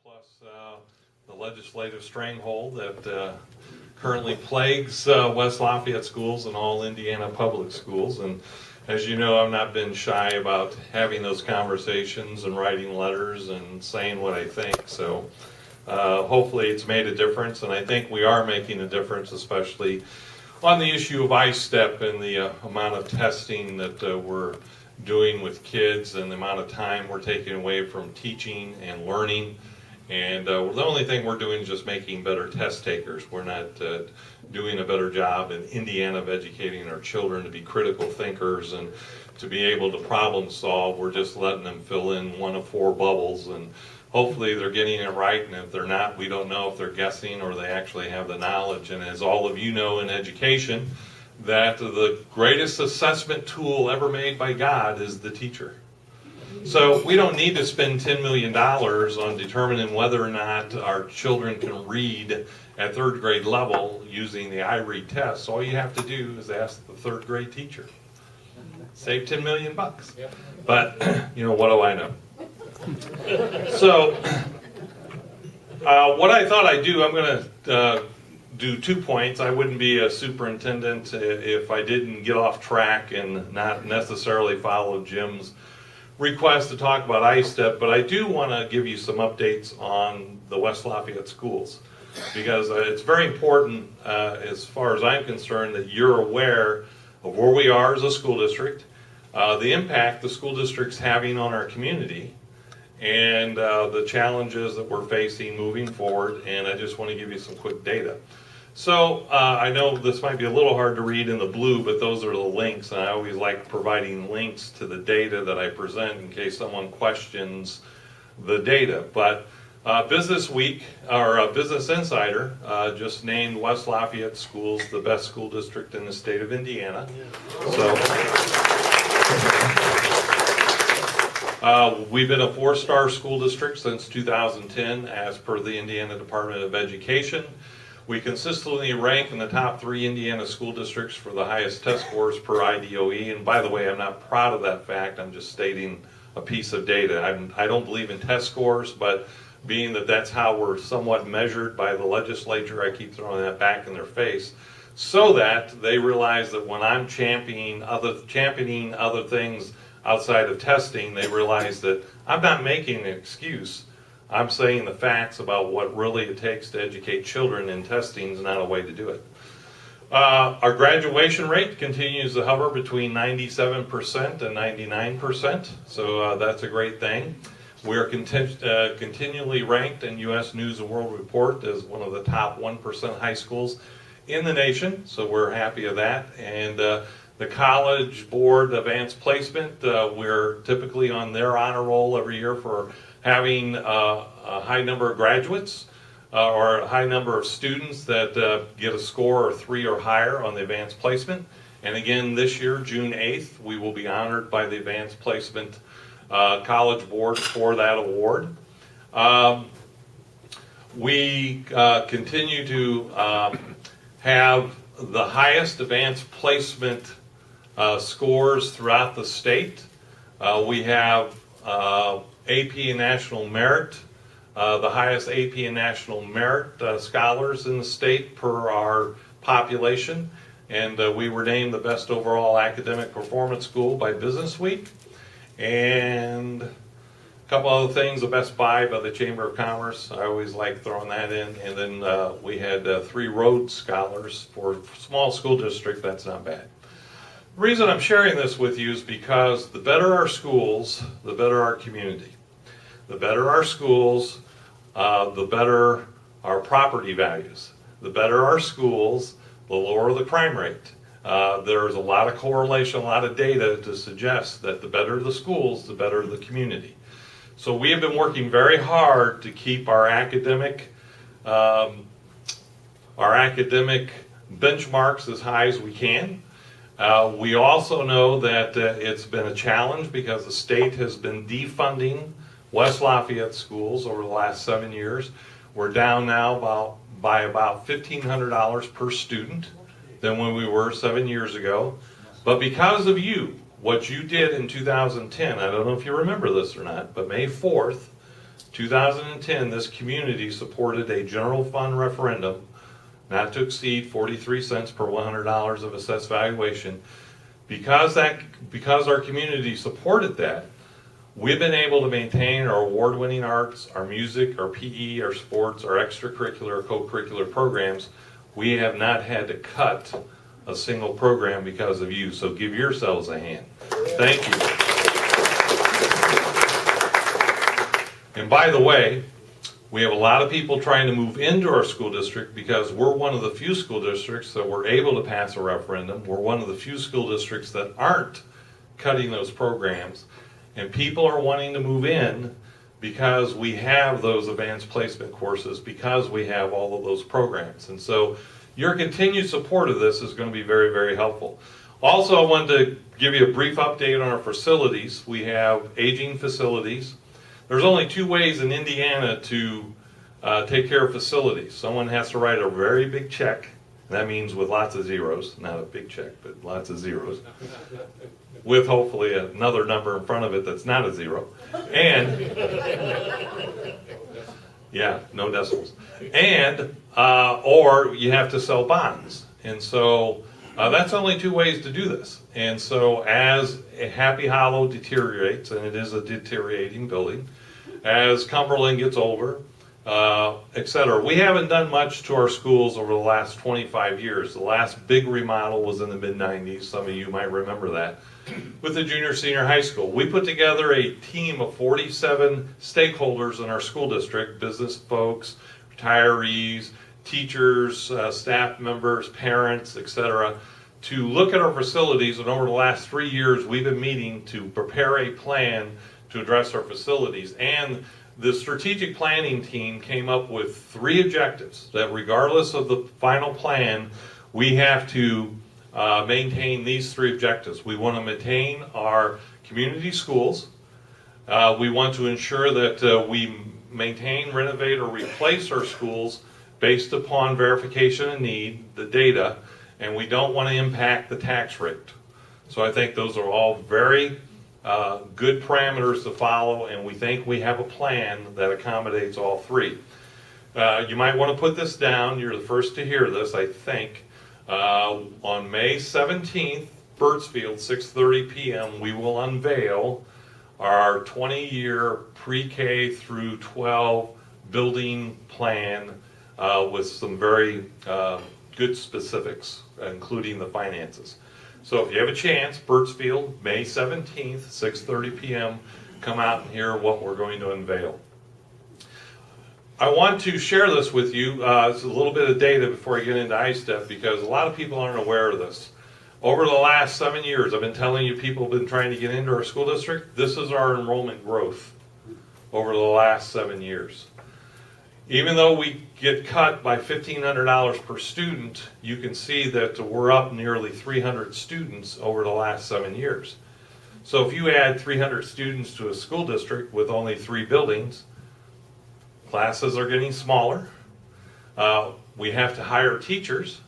plus the legislative stranglehold that currently plagues West Lafayette schools and all Indiana public schools. And as you know, I've not been shy about having those conversations and writing letters and saying what I think. So hopefully it's made a difference, and I think we are making a difference, especially on the issue of ISTEP and the amount of testing that we're doing with kids and the amount of time we're taking away from teaching and learning. And the only thing we're doing is just making better test takers. We're not doing a better job in Indiana of educating our children to be critical thinkers and to be able to problem solve. We're just letting them fill in one of four bubbles, and hopefully they're getting it right, and if they're not, we don't know if they're guessing or they actually have the knowledge. And as all of you know in education, that the greatest assessment tool ever made by God is the teacher. So we don't need to spend $10 million on determining whether or not our children can read at third grade level using the iRead test. All you have to do is ask the third grade teacher. Save $10 million. But, you know, what do I know? So, what I thought I'd do, I'm going to do 2 points. I wouldn't be a superintendent if I didn't get off track and not necessarily follow Jim's request to talk about ISTEP, but I do want to give you some updates on the West Lafayette schools, because it's very important, as far as I'm concerned, that you're aware of where we are as a school district, the impact the school district's having on our community, and the challenges that we're facing moving forward. And I just want to give you some quick data. So I know this might be a little hard to read in the blue, but those are the links, and I always like providing links to the data that I present in case someone questions the data. But Business Week, or Business Insider, just named West Lafayette Schools the best school district in the state of Indiana. So we've been a 4-star school district since 2010 as per the Indiana Department of Education. We consistently rank in the top 3 Indiana school districts for the highest test scores per IDOE. And by the way, I'm not proud of that fact. I'm just stating a piece of data. I don't believe in test scores, but being that that's how we're somewhat measured by the legislature, I keep throwing that back in their face so that they realize that when I'm championing other things outside of testing, they realize that I'm not making an excuse. I'm saying the facts about what really it takes to educate children, and testing is not a way to do it. Our graduation rate continues to hover between 97% and 99%, so that's a great thing. We are continually ranked in U.S. News and World Report as one of the top 1% high schools in the nation, so we're happy of that. And the College Board Advanced Placement, we're typically on their honor roll every year for having a high number of graduates or a high number of students that get a score of 3 or higher on the advanced placement. And again, this year, June 8th, we will be honored by the Advanced Placement College Board for that award. We continue to have the highest advanced placement scores throughout the state. We have AP and National Merit, the highest AP and National Merit scholars in the state per our population, and we were named the best overall academic performance school by Business Week. And a couple other things, the Best Buy by the Chamber of Commerce, I always like throwing that in. And then we had 3 Rhodes Scholars for a small school district. That's not bad. The reason I'm sharing this with you is because the better our schools, the better our community. The better our schools, the better our property values. The better our schools, the lower the crime rate. There's a lot of correlation, a lot of data to suggest that the better the schools, the better the community. So we have been working very hard to keep our academic benchmarks as high as we can. We also know that it's been a challenge because the state has been defunding West Lafayette schools over the last 7 years. We're down now by about $1,500 per student than when we were 7 years ago. But because of you, what you did in 2010, I don't know if you remember this or not, but May 4th, 2010, this community supported a general fund referendum not to exceed 43 cents per $100 of assessed valuation. Because our community supported that, we've been able to maintain our award-winning arts, our music, our PE, our sports, our extracurricular, co-curricular programs. We have not had to cut a single program because of you, so give yourselves a hand. Thank you. And by the way, we have a lot of people trying to move into our school district because we're one of the few school districts that were able to pass a referendum. We're one of the few school districts that aren't cutting those programs. And people are wanting to move in because we have those advanced placement courses, because we have all of those programs. And so your continued support of this is going to be very, very helpful. Also, I wanted to give you a brief update on our facilities. We have aging facilities. There's only two ways in Indiana to take care of facilities. Someone has to write a very big check. That means with lots of zeros, not a big check, but lots of zeros, with hopefully another number in front of it that's not a zero. And, yeah, no decimals. And, or you have to sell bonds. And so that's only two ways to do this. And so as Happy Hollow deteriorates, and it is a deteriorating building, as Cumberland gets older, etc. We haven't done much to our schools over the last 25 years. The last big remodel was in the mid-90s. Some of you might remember that. With the junior senior high school, we put together a team of 47 stakeholders in our school district, business folks, retirees, teachers, staff members, parents, etc., to look at our facilities. And over the last 3 years, we've been meeting to prepare a plan to address our facilities. And the strategic planning team came up with 3 objectives that regardless of the final plan, we have to maintain these 3 objectives. We want to maintain our community schools. We want to ensure that we maintain, renovate, or replace our schools based upon verification of need, the data, and we don't want to impact the tax rate. So I think those are all very good parameters to follow, and we think we have a plan that accommodates all 3. You might want to put this down. You're the first to hear this, I think. On May 17th, Birdsfield, 6:30 p.m., we will unveil our 20-year pre-K through 12 building plan with some very good specifics, including the finances. So if you have a chance, Birdsfield, May 17th, 6:30 p.m., come out and hear what we're going to unveil. I want to share this with you. It's a little bit of data before I get into ISTEP because a lot of people aren't aware of this. Over the last 7 years, I've been telling you people have been trying to get into our school district. This is our enrollment growth over the last 7 years. Even though we get cut by $1,500 per student, you can see that we're up nearly 300 students over the last 7 years. So if you add 300 students to a school district with only 3 buildings, classes are getting smaller. We have to hire teachers.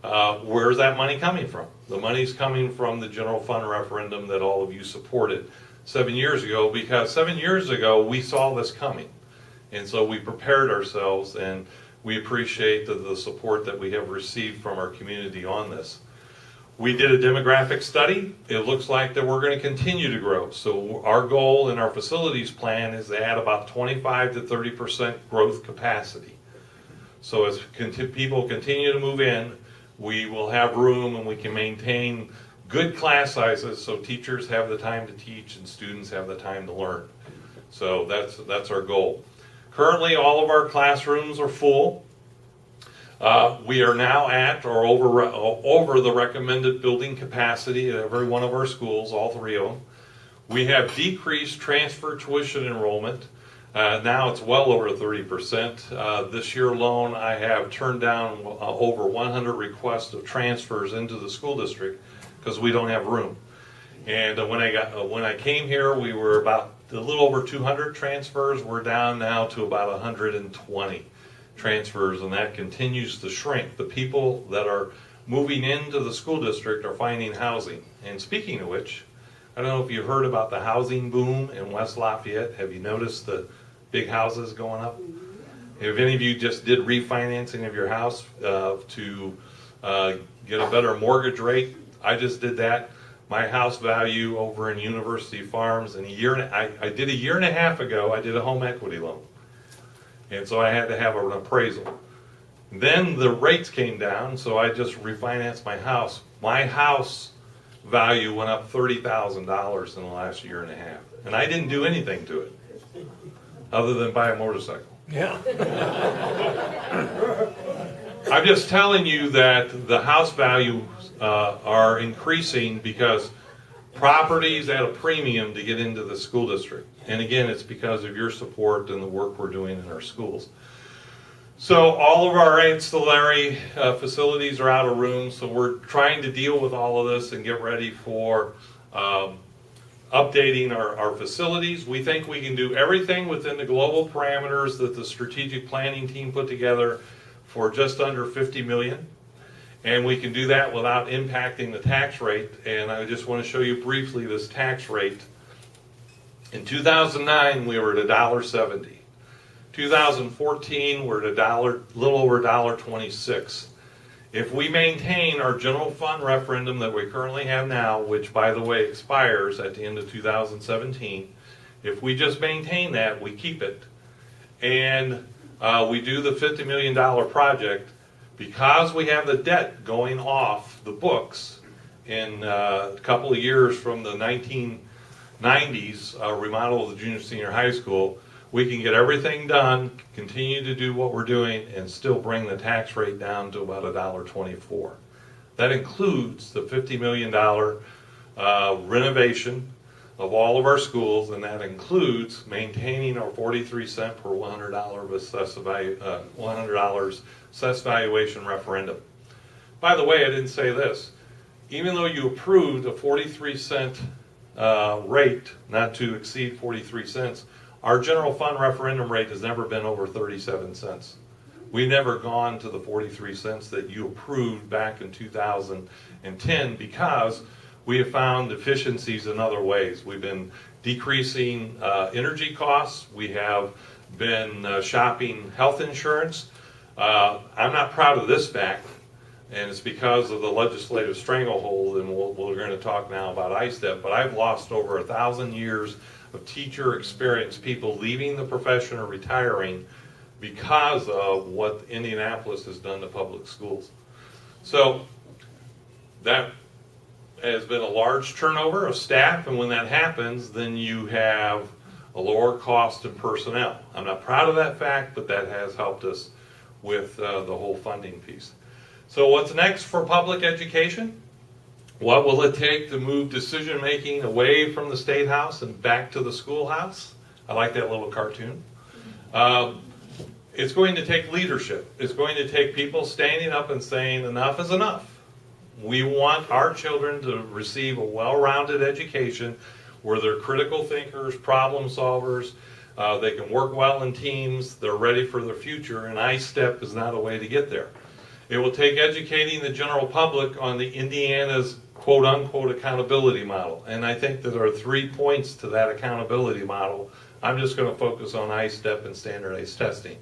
Where's that money coming from? The money's coming from the general fund referendum that all of you supported 7 years ago, because 7 years ago we saw this coming. And so we prepared ourselves, and we appreciate the support that we have received from our community on this. We did a demographic study. It looks like that we're going to continue to grow. So our goal in our facilities plan is to add about 25 to 30% growth capacity. So as people continue to move in, we will have room and we can maintain good class sizes so teachers have the time to teach and students have the time to learn. So that's our goal. Currently, all of our classrooms are full. We are now at or over the recommended building capacity at every one of our schools, all 3 of them. We have decreased transfer tuition enrollment. Now it's well over 30%. This year alone, I have turned down over 100 requests of transfers into the school district because we don't have room. And when I came here, we were about a little over 200 transfers. We're down now to about 120 transfers, and that continues to shrink. The people that are moving into the school district are finding housing. And speaking of which, I don't know if you've heard about the housing boom in West Lafayette. Have you noticed the big houses going up. If any of you just did refinancing of your house to get a better mortgage rate, I just did that. My house value over in University Farms in I did a year and a half ago, I did a home equity loan. And so I had to have an appraisal. Then the rates came down, so I just refinanced my house. My house value went up $30,000 in the last year and a half. And I didn't do anything to it, other than buy a motorcycle. Yeah. I'm just telling you that the house values are increasing because property's at a premium to get into the school district. And again, it's because of your support and the work we're doing in our schools. So all of our ancillary facilities are out of room, so we're trying to deal with all of this and get ready for updating our facilities. We think we can do everything within the global parameters that the strategic planning team put together for just under $50 million. And we can do that without impacting the tax rate. And I just want to show you briefly this tax rate. In 2009, we were at $1.70. 2014, we're at a little over $1.26. If we maintain our general fund referendum that we currently have now, which by the way expires at the end of 2017, if we just maintain that, we keep it, and we do the $50 million project, because we have the debt going off the books in a couple of years from the 1990s remodel of the junior senior high school, we can get everything done, continue to do what we're doing, and still bring the tax rate down to about $1.24. That includes the $50 million renovation of all of our schools, and that includes maintaining our 43 cent per $100 assessed valuation referendum. By the way, I didn't say this. Even though you approved a 43 cent rate, not to exceed 43 cents, our general fund referendum rate has never been over 37 cents. We've never gone to the 43 cents that you approved back in 2010 because we have found efficiencies in other ways. We've been decreasing energy costs. We have been shopping health insurance. I'm not proud of this fact, and it's because of the legislative stranglehold, and we're going to talk now about ISTEP, but I've lost over 1,000 years of teacher experience, people leaving the profession or retiring because of what Indianapolis has done to public schools. So that has been a large turnover of staff, and when that happens, then you have a lower cost of personnel. I'm not proud of that fact, but that has helped us with the whole funding piece. So what's next for public education? What will it take to move decision making away from the State House and back to the schoolhouse? I like that little cartoon. It's going to take leadership. It's going to take people standing up and saying enough is enough. We want our children to receive a well-rounded education where they're critical thinkers, problem solvers, they can work well in teams, they're ready for their future, and ISTEP is not a way to get there. It will take educating the general public on the Indiana's quote-unquote accountability model, and I think that there are 3 points to that accountability model. I'm just going to focus on ISTEP and standardized testing.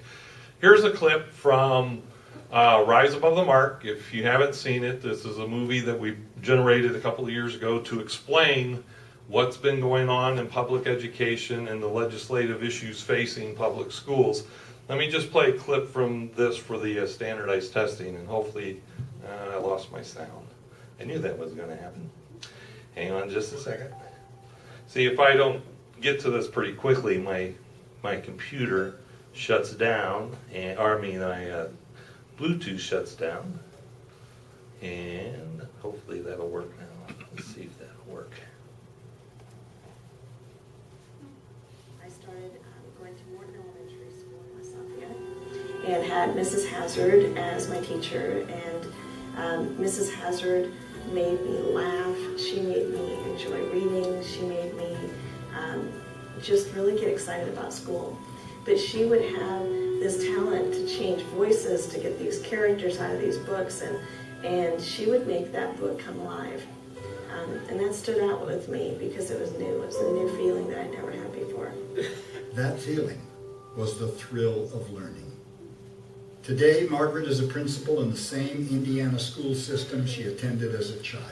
Here's a clip from Rise Above the Mark. If you haven't seen it, this is a movie that we generated a couple of years ago to explain what's been going on in public education and the legislative issues facing public schools. Let me just play a clip from this for the standardized testing, and hopefully I lost my sound. I knew that was going to happen. Hang on just a second. See, if I don't get to this pretty quickly, my computer shuts down, and Bluetooth shuts down, and hopefully that'll work now. Let's see if that'll work. I started going to Morton Elementary School in West Lafayette and had Mrs. Hazard as my teacher, and Mrs. Hazard made me laugh. She made me enjoy reading. She made me just really get excited about school. But she would have this talent to change voices to get these characters out of these books, and she would make that book come alive. And that stood out with me because it was new. It was a new feeling that I'd never had before. That feeling was the thrill of learning. Today, Margaret is a principal in the same Indiana school system she attended as a child,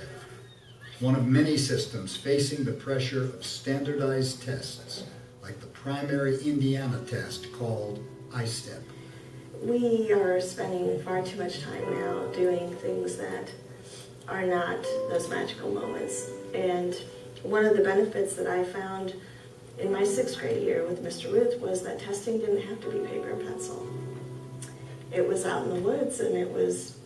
one of many systems facing the pressure of standardized tests, like the primary Indiana test called ISTEP. We are spending far too much time now doing things that are not those magical moments. And one of the benefits that I found in my 6th grade year with Mr. Ruth was that testing didn't have to be paper and pencil. It was out in the woods, and it was,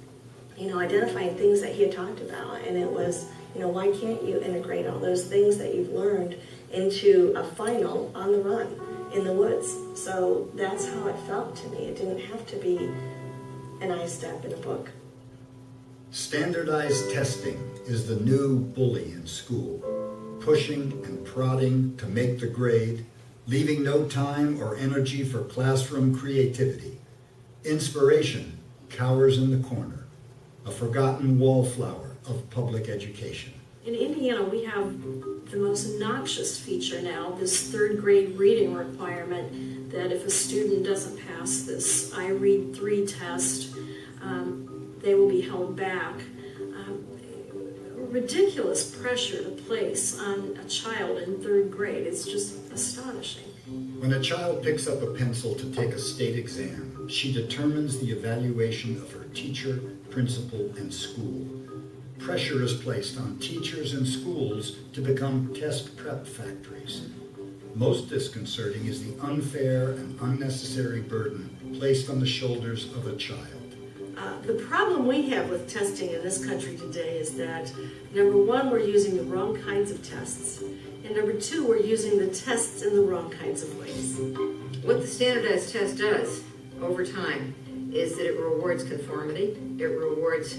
identifying things that he had talked about, and it was, why can't you integrate all those things that you've learned into a final on the run in the woods? So that's how it felt to me. It didn't have to be an ISTEP in a book. Standardized testing is the new bully in school, pushing and prodding to make the grade, leaving no time or energy for classroom creativity. Inspiration cowers in the corner, a forgotten wallflower of public education. In Indiana, we have the most noxious feature now, this 3rd grade reading requirement, that if a student doesn't pass this I Read 3 test, they will be held back. Ridiculous pressure to place on a child in 3rd grade. It's just astonishing. When a child picks up a pencil to take a state exam, she determines the evaluation of her teacher, principal, and school. Pressure is placed on teachers and schools to become test prep factories. Most disconcerting is the unfair and unnecessary burden placed on the shoulders of a child. The problem we have with testing in this country today is that, number one, we're using the wrong kinds of tests, and number two, we're using the tests in the wrong kinds of ways. What the standardized test does over time is that it rewards conformity, it rewards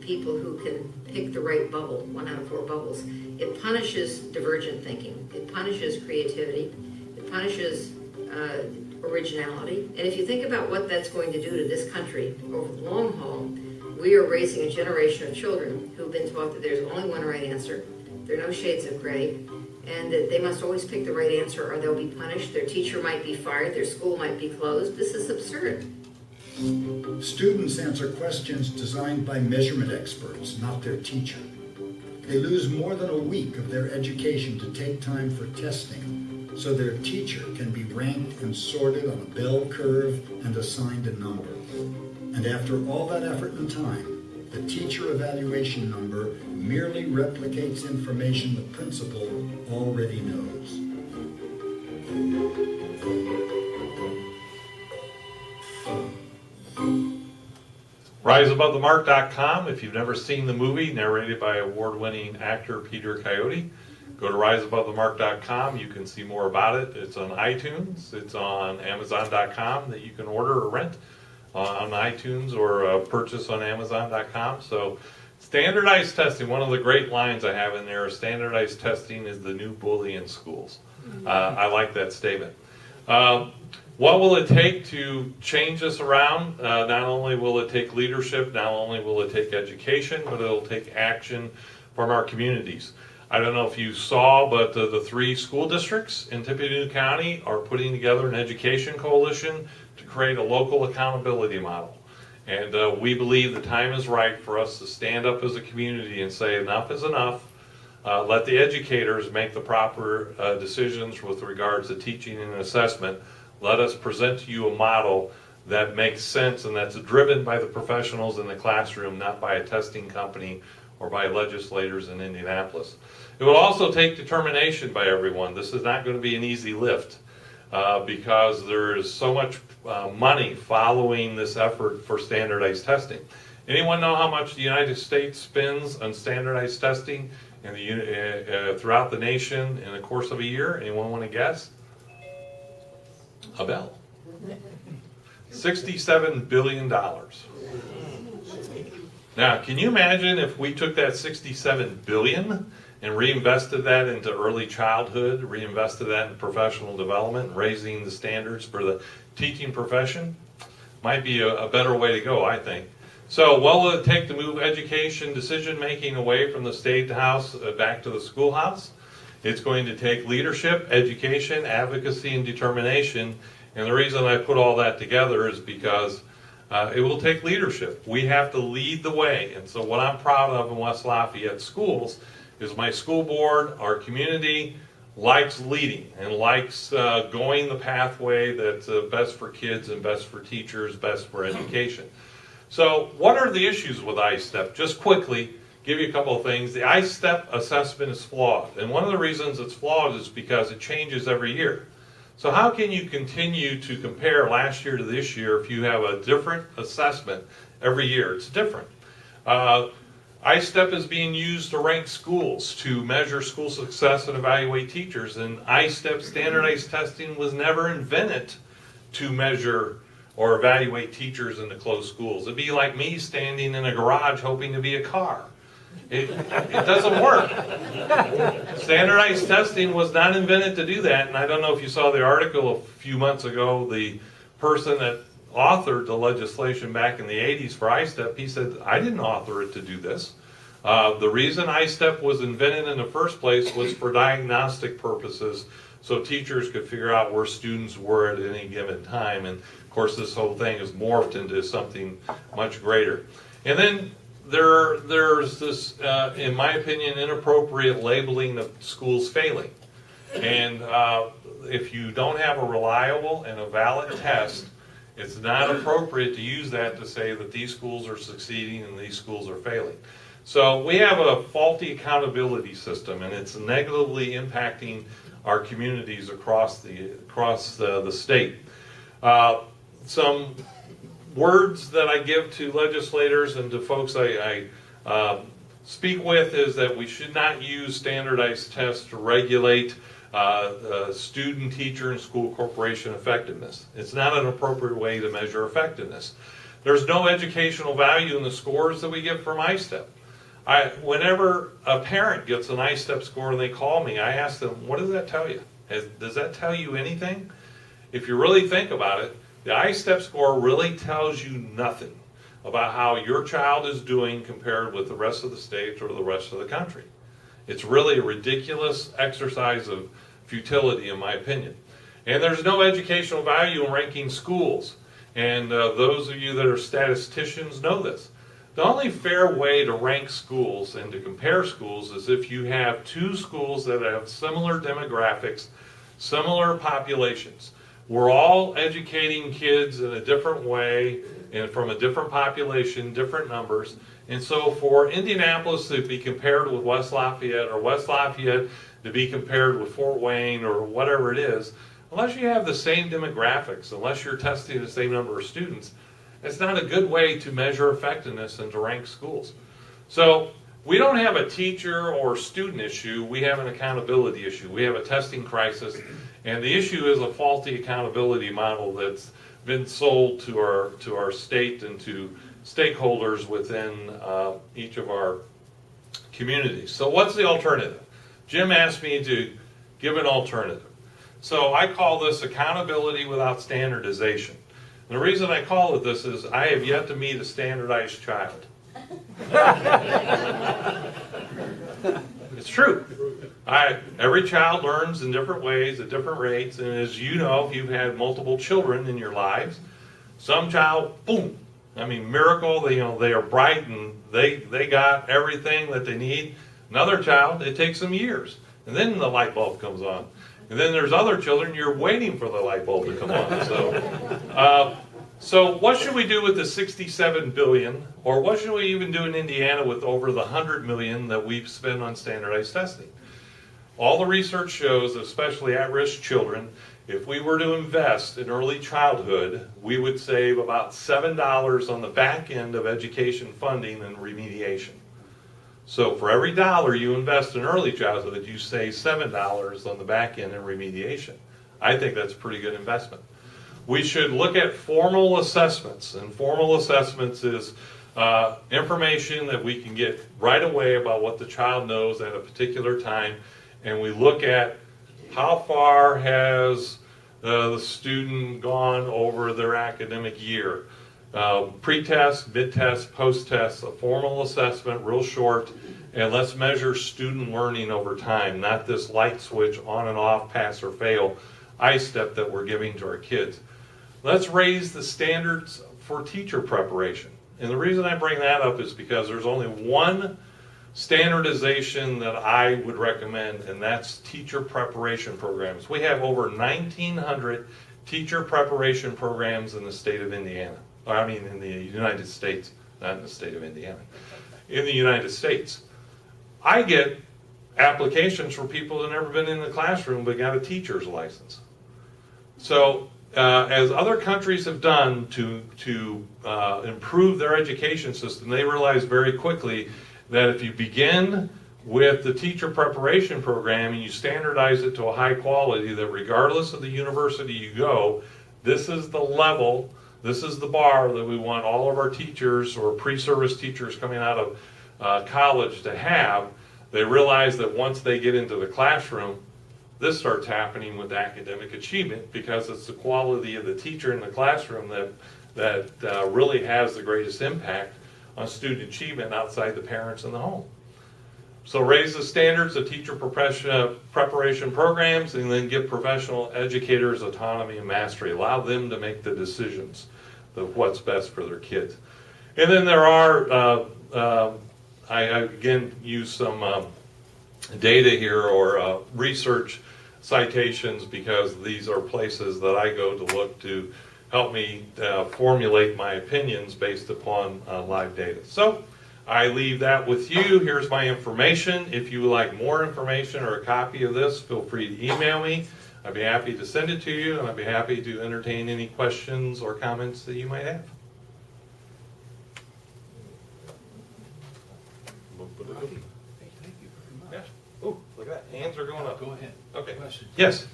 people who can pick the right bubble, 1 out of 4 bubbles. It punishes divergent thinking, it punishes creativity, it punishes originality. And if you think about what that's going to do to this country over the long haul, we are raising a generation of children who've been taught that there's only one right answer, there are no shades of gray, and that they must always pick the right answer or they'll be punished, their teacher might be fired, their school might be closed. This is absurd. Students answer questions designed by measurement experts, not their teacher. They lose more than a week of their education to take time for testing, so their teacher can be ranked and sorted on a bell curve and assigned a number. And after all that effort and time, the teacher evaluation number merely replicates information the principal already knows. RiseAboveTheMark.com. If you've never seen the movie, narrated by award-winning actor Peter Coyote, go to RiseAboveTheMark.com. You can see more about it. It's on iTunes. It's on Amazon.com that you can order or rent on iTunes or purchase on Amazon.com. So standardized testing, one of the great lines I have in there is standardized testing is the new bully in schools. I like that statement. What will it take to change this around? Not only will it take leadership, not only will it take education, but it'll take action from our communities. I don't know if you saw, but the 3 school districts in Tippecanoe County are putting together an education coalition to create a local accountability model. And we believe the time is right for us to stand up as a community and say enough is enough. Let the educators make the proper decisions with regards to teaching and assessment. Let us present to you a model that makes sense and that's driven by the professionals in the classroom, not by a testing company or by legislators in Indianapolis. It will also take determination by everyone. This is not going to be an easy lift because there is so much money following this effort for standardized testing. Anyone know how much the United States spends on standardized testing throughout the nation in the course of a year? Anyone want to guess? A bell. $67 billion. Now, can you imagine if we took that $67 billion and reinvested that into early childhood, reinvested that in professional development, raising the standards for the teaching profession? Might be a better way to go, I think. So what will it take to move education decision-making away from the state house back to the schoolhouse? It's going to take leadership, education, advocacy, and determination. And the reason I put all that together is because it will take leadership. We have to lead the way. And so what I'm proud of in West Lafayette schools is my school board, our community, likes leading and likes going the pathway that's best for kids and best for teachers, best for education. So what are the issues with ISTEP? Just quickly, give you a couple of things. The ISTEP assessment is flawed. And one of the reasons it's flawed is because it changes every year. So how can you continue to compare last year to this year if you have a different assessment every year? It's different. ISTEP is being used to rank schools, to measure school success and evaluate teachers. And ISTEP standardized testing was never invented to measure or evaluate teachers in the closed schools. It'd be like me standing in a garage hoping to be a car. It doesn't work. Standardized testing was not invented to do that, and I don't know if you saw the article a few months ago, the person that authored the legislation back in the 80s for ISTEP, he said, I didn't author it to do this. The reason ISTEP was invented in the first place was for diagnostic purposes, so teachers could figure out where students were at any given time, and of course this whole thing has morphed into something much greater. And then there's this, in my opinion, inappropriate labeling of schools failing. And if you don't have a reliable and a valid test, it's not appropriate to use that to say that these schools are succeeding and these schools are failing. So we have a faulty accountability system, and it's negatively impacting our communities across the state. Some words that I give to legislators and to folks I speak with is that we should not use standardized tests to regulate student, teacher, and school corporation effectiveness. It's not an appropriate way to measure effectiveness. There's no educational value in the scores that we get from ISTEP. Whenever a parent gets an ISTEP score and they call me, I ask them, what does that tell you? Does that tell you anything? If you really think about it, the ISTEP score really tells you nothing about how your child is doing compared with the rest of the state or the rest of the country. It's really a ridiculous exercise of futility, in my opinion. And there's no educational value in ranking schools. And those of you that are statisticians know this. The only fair way to rank schools and to compare schools is if you have two schools that have similar demographics, similar populations. We're all educating kids in a different way and from a different population, different numbers. And so for Indianapolis to be compared with West Lafayette, or West Lafayette to be compared with Fort Wayne or whatever it is, unless you have the same demographics, unless you're testing the same number of students, it's not a good way to measure effectiveness and to rank schools. So we don't have a teacher or student issue, we have an accountability issue. We have a testing crisis, and the issue is a faulty accountability model that's been sold to our state and to stakeholders within each of our communities. So what's the alternative? Jim asked me to give an alternative. So I call this accountability without standardization. And the reason I call it this is I have yet to meet a standardized child. It's true. Every child learns in different ways at different rates, and as you know, if you've had multiple children in your lives, some child, boom, I mean, miracle, they are bright and they got everything that they need. Another child, it takes them years, and then the light bulb comes on. And then there's other children, you're waiting for the light bulb to come on. So what should we do with the 67 billion, or what should we even do in Indiana with over the 100 million that we've spent on standardized testing? All the research shows, especially at-risk children, if we were to invest in early childhood, we would save about $7 on the back end of education funding and remediation. So for every dollar you invest in early childhood, you save $7 on the back end in remediation. I think that's a pretty good investment. We should look at formal assessments, and formal assessments is information that we can get right away about what the child knows at a particular time, and we look at how far has the student gone over their academic year. Pre-test, mid-test, post-test, a formal assessment, real short, and let's measure student learning over time, not this light switch on and off, pass or fail ISTEP that we're giving to our kids. Let's raise the standards for teacher preparation. And the reason I bring that up is because there's only one standardization that I would recommend, and that's teacher preparation programs. We have over 1,900 teacher preparation programs in the state of Indiana. I mean, in the United States, not in the state of Indiana. In the United States. I get applications for people that have never been in the classroom but got a teacher's license. So, as other countries have done to improve their education system, they realized very quickly that if you begin with the teacher preparation program and you standardize it to a high quality, that regardless of the university you go, this is the level, this is the bar that we want all of our teachers or pre-service teachers coming out of college to have. They realize that once they get into the classroom, this starts happening with academic achievement, because it's the quality of the teacher in the classroom that really has the greatest impact on student achievement outside the parents in the home. So raise the standards of teacher preparation programs, and then give professional educators autonomy and mastery. Allow them to make the decisions of what's best for their kids. And then there are, I again use some data here or research citations, because these are places that I go to look to help me formulate my opinions based upon live data. So I leave that with you. Here's my information. If you would like more information or a copy of this, feel free to email me. I'd be happy to send it to you, and I'd be happy to entertain any questions or comments that you might have. Thank you very much. Yeah. Oh, look at that. Hands are going up. Go ahead. Okay. Question. Yes.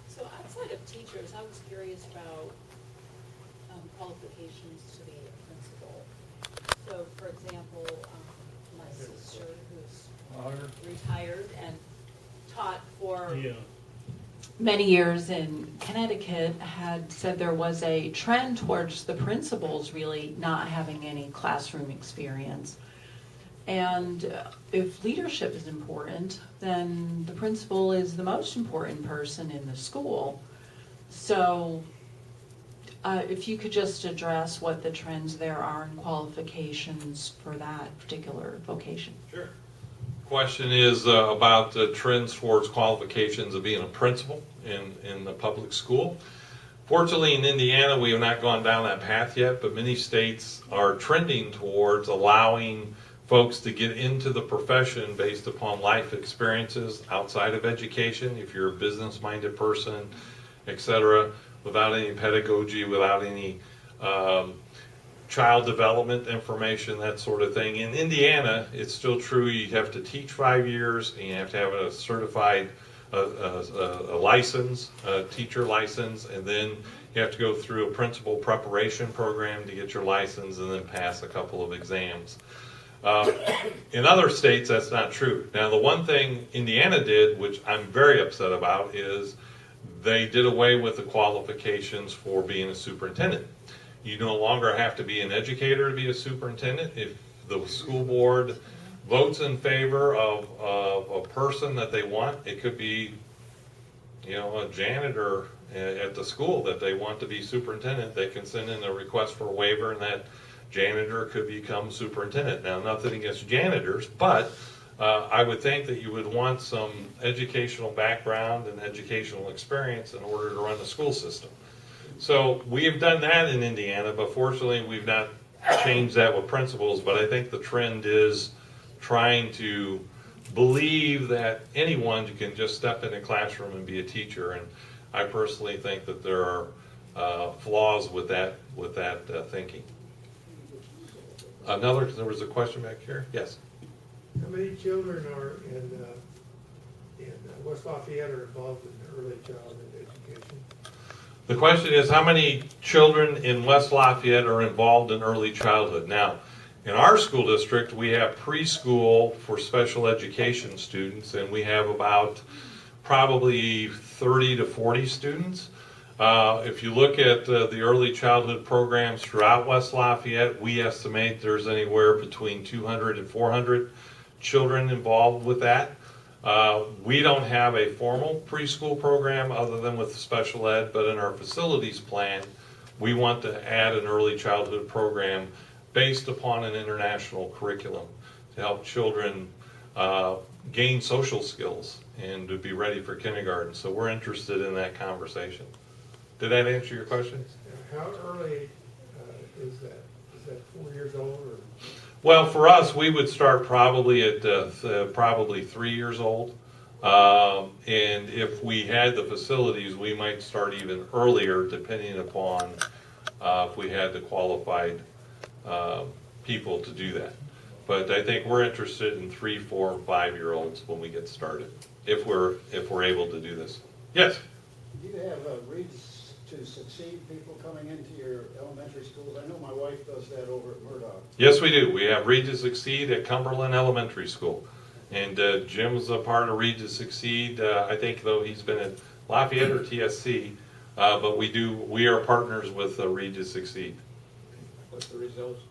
So outside of teachers, I was curious about qualifications to be a principal. So, for example, my sister, who's retired and taught for many years in Connecticut, had said there was a trend towards the principals really not having any classroom experience. And if leadership is important, then the principal is the most important person in the school. So if you could just address what the trends there are and qualifications for that particular vocation. Sure. Question is about the trends towards qualifications of being a principal in the public school. Fortunately, in Indiana, we have not gone down that path yet, but many states are trending towards allowing folks to get into the profession based upon life experiences outside of education, if you're a business-minded person, etc., without any pedagogy, without any child development information, that sort of thing. In Indiana, it's still true. You have to teach 5 years, and you have to have a certified a license, a teacher license, and then you have to go through a principal preparation program to get your license, and then pass a couple of exams. In other states, that's not true. Now, the one thing Indiana did, which I'm very upset about, is they did away with the qualifications for being a superintendent. You no longer have to be an educator to be a superintendent. If the school board votes in favor of a person that they want, it could be, a janitor at the school that they want to be superintendent. They can send in a request for a waiver, and that janitor could become superintendent. Now, nothing against janitors, but I would think that you would want some educational background and educational experience in order to run the school system. So we have done that in Indiana, but fortunately we've not changed that with principals. But I think the trend is trying to believe that anyone can just step in a classroom and be a teacher. And I personally think that there are flaws with that thinking. There was a question back here. Yes. How many children are in West Lafayette are involved in early childhood education? The question is, how many children in West Lafayette are involved in early childhood? Now, in our school district, we have preschool for special education students, and we have about probably 30 to 40 students. If you look at the early childhood programs throughout West Lafayette, we estimate there's anywhere between 200 and 400 children involved with that. We don't have a formal preschool program other than with special ed, but in our facilities plan, we want to add an early childhood program based upon an international curriculum to help children gain social skills and to be ready for kindergarten. So we're interested in that conversation. Did that answer your question? How early is that? Is that 4 years old or? Well, for us, we would start probably at probably 3 years old. And if we had the facilities, we might start even earlier, depending upon if we had the qualified people to do that. But I think we're interested in 3, 4, and 5-year-olds when we get started, if we're able to do this. Yes. Do you have Reads to Succeed people coming into your elementary schools? I know my wife does that over at Murdoch. Yes, we do. We have Read to Succeed at Cumberland Elementary School. And Jim's a part of Read to Succeed. I think, though, he's been at Lafayette or TSC. But we are partners with Read to Succeed. What's the results?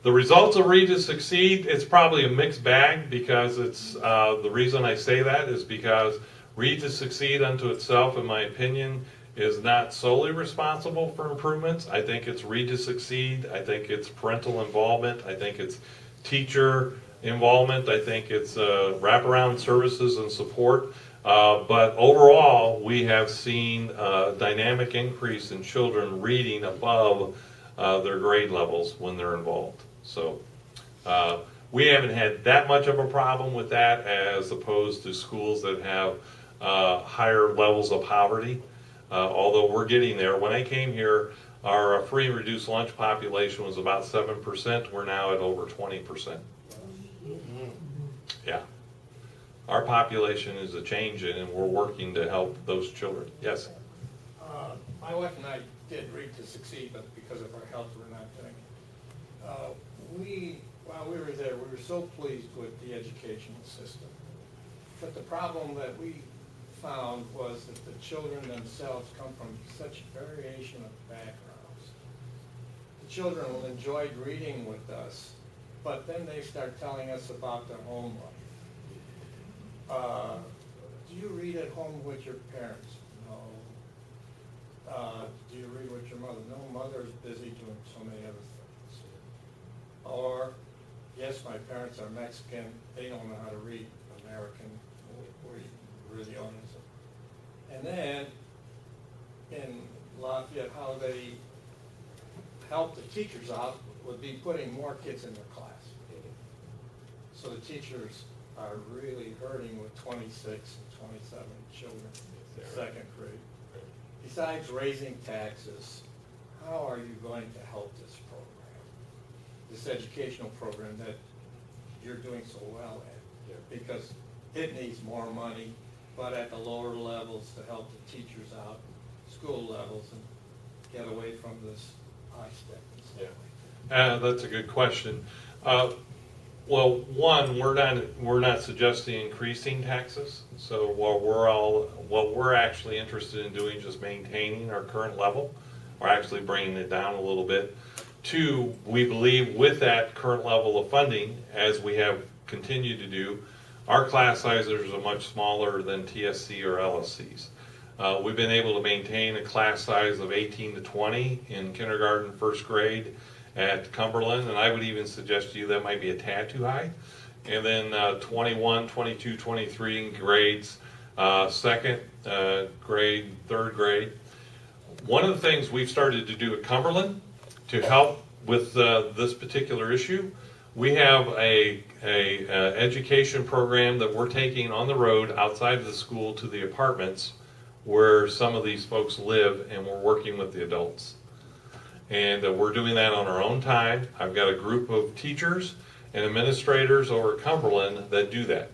The results of Read to Succeed, it's probably a mixed bag, because it's the reason I say that is because Read to Succeed unto itself, in my opinion, is not solely responsible for improvements. I think it's Read to Succeed. I think it's parental involvement. I think it's teacher involvement. I think it's wraparound services and support. But overall, we have seen a dynamic increase in children reading above their grade levels when they're involved. So we haven't had that much of a problem with that as opposed to schools that have higher levels of poverty. Although we're getting there. When I came here, our free and reduced lunch population was about 7%. We're now at over 20%. Yeah. Our population is a changing, and we're working to help those children. Yes? My wife and I did Read to Succeed, but because of our health, we're not doing it. While we were there, we were so pleased with the educational system. But the problem that we found was that the children themselves come from such variation of backgrounds. The children enjoyed reading with us, but then they start telling us about their home life. Do you read at home with your parents? No. Do you read with your mother? No, mother's busy doing so many other things. Or, yes, my parents are Mexican, they don't know how to read American. We really don't. And then, in Lafayette, how they help the teachers out would be putting more kids in their class. So the teachers are really hurting with 26 and 27 children in second grade. Besides raising taxes, how are you going to help this program, this educational program that you're doing so well at? Because it needs more money, but at the lower levels to help the teachers out, school levels, and get away from this ISTEP and stuff like that. That's a good question. Well, one, we're not suggesting increasing taxes. So what we're actually interested in doing is just maintaining our current level, or actually bringing it down a little bit. Two, we believe with that current level of funding, as we have continued to do, our class sizes are much smaller than TSC or LSCs. We've been able to maintain a class size of 18 to 20 in kindergarten, first grade at Cumberland, and I would even suggest to you that might be a tad too high. And then 21, 22, 23 in grades, second grade, third grade. One of the things we've started to do at Cumberland to help with this particular issue, we have a education program that we're taking on the road outside of the school to the apartments where some of these folks live, and we're working with the adults. And we're doing that on our own time. I've got a group of teachers and administrators over at Cumberland that do that.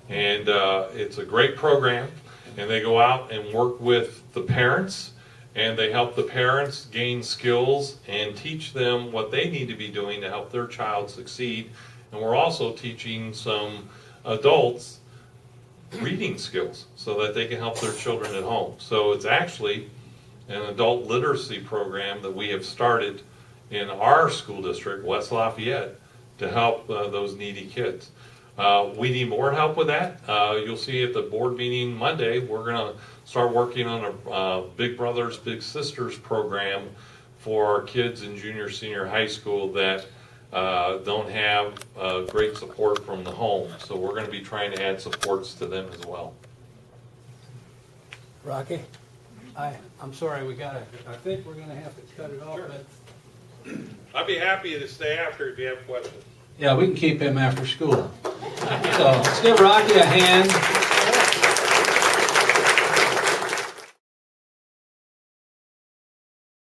And it's a great program, and they go out and work with the parents, and they help the parents gain skills and teach them what they need to be doing to help their child succeed. And we're also teaching some adults reading skills so that they can help their children at home. So it's actually an adult literacy program that we have started in our school district, West Lafayette, to help those needy kids. We need more help with that. You'll see at the board meeting Monday, we're going to start working on a Big Brothers Big Sisters program for kids in junior, senior high school that don't have great support from the home. So we're going to be trying to add supports to them as well. Rocky, I'm sorry, I think we're gonna have to cut it off, Sure. but. I'd be happy to stay after if you have questions. Yeah, we can keep him after school. So let's give Rocky a hand.